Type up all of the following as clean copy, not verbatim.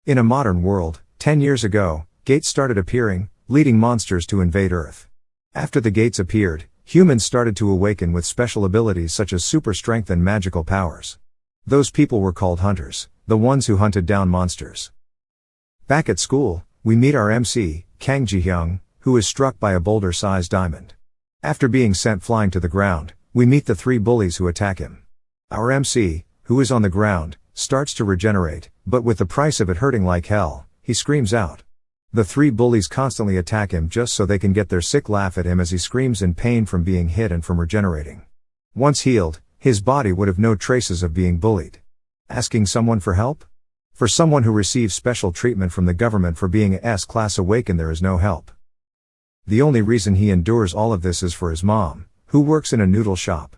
In a modern world, 10 years ago, gates started appearing, leading monsters to invade Earth. After the gates appeared, humans started to awaken with special abilities such as super strength and magical powers. Those people were called hunters, the ones who hunted down monsters. Back at school, we meet our MC, Kang Ji-hyung, who is struck by a boulder-sized diamond. After being sent flying to the ground, we meet the 3 bullies who attack him. Our MC, who is on the ground, starts to regenerate, but with the price of it hurting like hell, he screams out. The 3 bullies constantly attack him just so they can get their sick laugh at him as he screams in pain from being hit and from regenerating. Once healed, his body would have no traces of being bullied. Asking someone for help? For someone who receives special treatment from the government for being a S-class awakened, there is no help. The only reason he endures all of this is for his mom, who works in a noodle shop.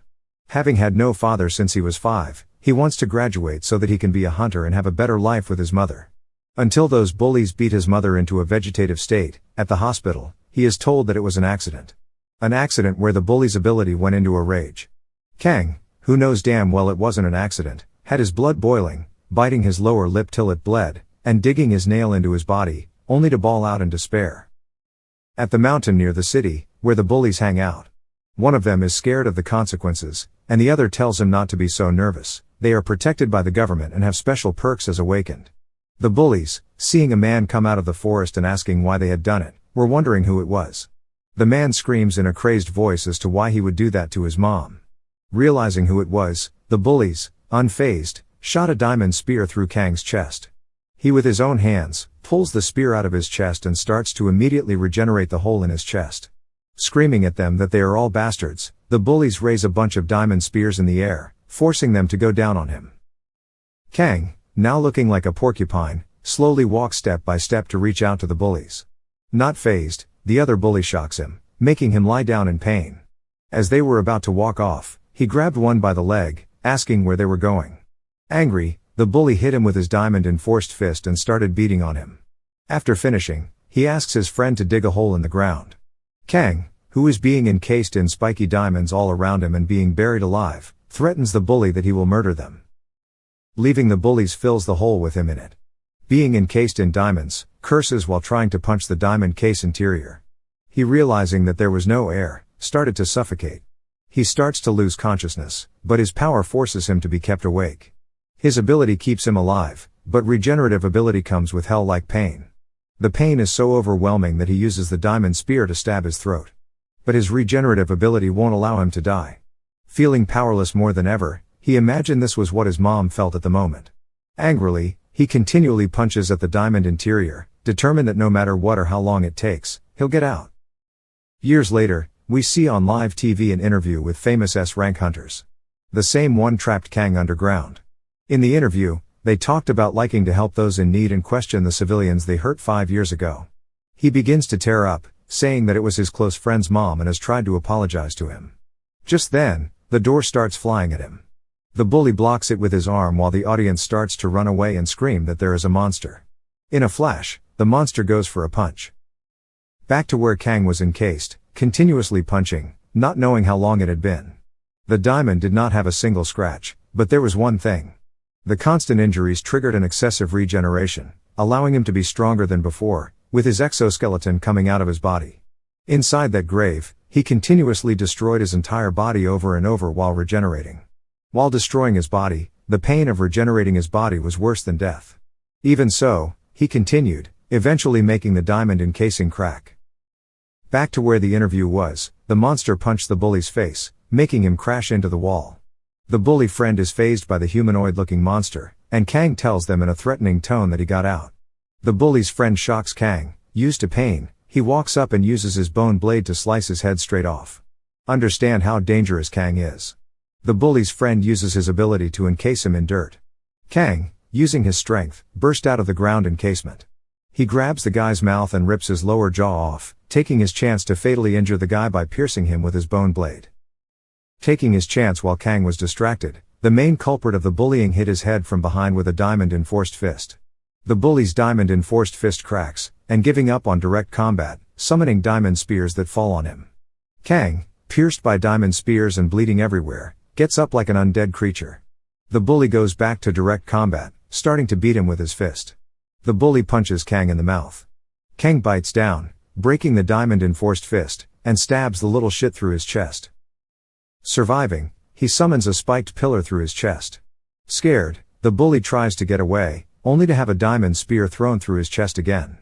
Having had no father since he was 5, he wants to graduate so that he can be a hunter and have a better life with his mother. Until those bullies beat his mother into a vegetative state. At the hospital, he is told that it was an accident. An accident where the bully's ability went into a rage. Kang, who knows damn well it wasn't an accident, had his blood boiling, biting his lower lip till it bled, and digging his nail into his body, only to bawl out in despair. At the mountain near the city, where the bullies hang out. One of them is scared of the consequences, and the other tells him not to be so nervous. They are protected by the government and have special perks as awakened. The bullies, seeing a man come out of the forest and asking why they had done it, were wondering who it was. The man screams in a crazed voice as to why he would do that to his mom. Realizing who it was, the bullies, unfazed, shot a diamond spear through Kang's chest. He with his own hands, pulls the spear out of his chest and starts to immediately regenerate the hole in his chest. Screaming at them that they are all bastards, the bullies raise a bunch of diamond spears in the air, forcing them to go down on him. Kang, now looking like a porcupine, slowly walks step by step to reach out to the bullies. Not fazed, the other bully shocks him, making him lie down in pain. As they were about to walk off, he grabbed one by the leg, asking where they were going. Angry, the bully hit him with his diamond-enforced fist and started beating on him. After finishing, he asks his friend to dig a hole in the ground. Kang, who is being encased in spiky diamonds all around him and being buried alive, threatens the bully that he will murder them. Leaving the bullies fills the hole with him in it. Being encased in diamonds, curses while trying to punch the diamond case interior. He, realizing that there was no air, started to suffocate. He starts to lose consciousness, but his power forces him to be kept awake. His ability keeps him alive, but regenerative ability comes with hell-like pain. The pain is so overwhelming that he uses the diamond spear to stab his throat. But his regenerative ability won't allow him to die. Feeling powerless more than ever, he imagined this was what his mom felt at the moment. Angrily, he continually punches at the diamond interior, determined that no matter what or how long it takes, he'll get out. Years later, we see on live TV an interview with famous S-rank hunters. The same one trapped Kang underground. In the interview, they talked about liking to help those in need and question the civilians they hurt 5 years ago. He begins to tear up, saying that it was his close friend's mom and has tried to apologize to him. Just then, the door starts flying at him. The bully blocks it with his arm while the audience starts to run away and scream that there is a monster. In a flash, the monster goes for a punch. Back to where Kang was encased, continuously punching, not knowing how long it had been. The diamond did not have a single scratch, but there was one thing. The constant injuries triggered an excessive regeneration, allowing him to be stronger than before, with his exoskeleton coming out of his body. Inside that grave, he continuously destroyed his entire body over and over while regenerating. While destroying his body, the pain of regenerating his body was worse than death. Even so, he continued, eventually making the diamond encasing crack. Back to where the interview was, the monster punched the bully's face, making him crash into the wall. The bully friend is fazed by the humanoid-looking monster, and Kang tells them in a threatening tone that he got out. The bully's friend shocks Kang. Used to pain, he walks up and uses his bone blade to slice his head straight off. Understand how dangerous Kang is. The bully's friend uses his ability to encase him in dirt. Kang, using his strength, burst out of the ground encasement. He grabs the guy's mouth and rips his lower jaw off, taking his chance to fatally injure the guy by piercing him with his bone blade. Taking his chance while Kang was distracted, the main culprit of the bullying hit his head from behind with a diamond-enforced fist. The bully's diamond-enforced fist cracks, and giving up on direct combat, summoning diamond spears that fall on him. Kang, pierced by diamond spears and bleeding everywhere, gets up like an undead creature. The bully goes back to direct combat, starting to beat him with his fist. The bully punches Kang in the mouth. Kang bites down, breaking the diamond-enforced fist, and stabs the little shit through his chest. Surviving, he summons a spiked pillar through his chest. Scared, the bully tries to get away, only to have a diamond spear thrown through his chest again.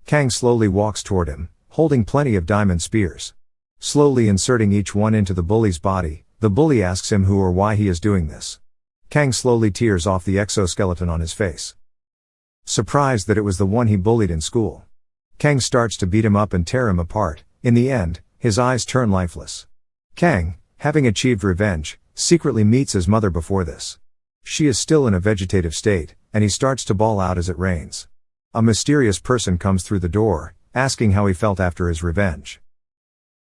Kang slowly walks toward him, holding plenty of diamond spears. Slowly inserting each one into the bully's body, the bully asks him who or why he is doing this. Kang slowly tears off the exoskeleton on his face. Surprised that it was the one he bullied in school. Kang starts to beat him up and tear him apart. In the end, his eyes turn lifeless. Kang, having achieved revenge, secretly meets his mother before this. She is still in a vegetative state, and he starts to bawl out as it rains. A mysterious person comes through the door, asking how he felt after his revenge.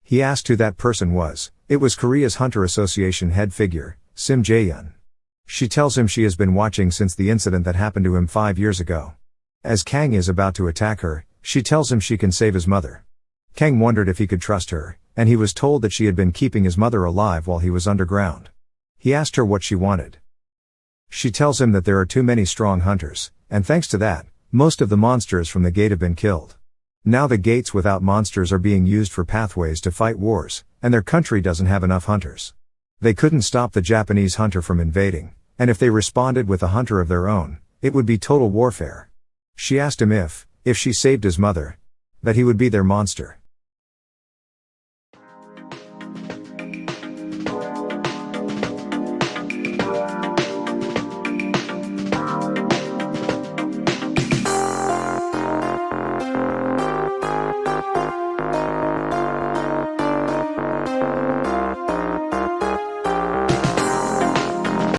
He asked who that person was. It was Korea's Hunter Association head figure, Sim Jae-hyun. She tells him she has been watching since the incident that happened to him 5 years ago. As Kang is about to attack her, she tells him she can save his mother. Kang wondered if he could trust her, and he was told that she had been keeping his mother alive while he was underground. He asked her what she wanted. She tells him that there are too many strong hunters, and thanks to that, most of the monsters from the gate have been killed. Now the gates without monsters are being used for pathways to fight wars, and their country doesn't have enough hunters. They couldn't stop the Japanese hunter from invading, and if they responded with a hunter of their own, it would be total warfare. She asked him if she saved his mother, that he would be their monster.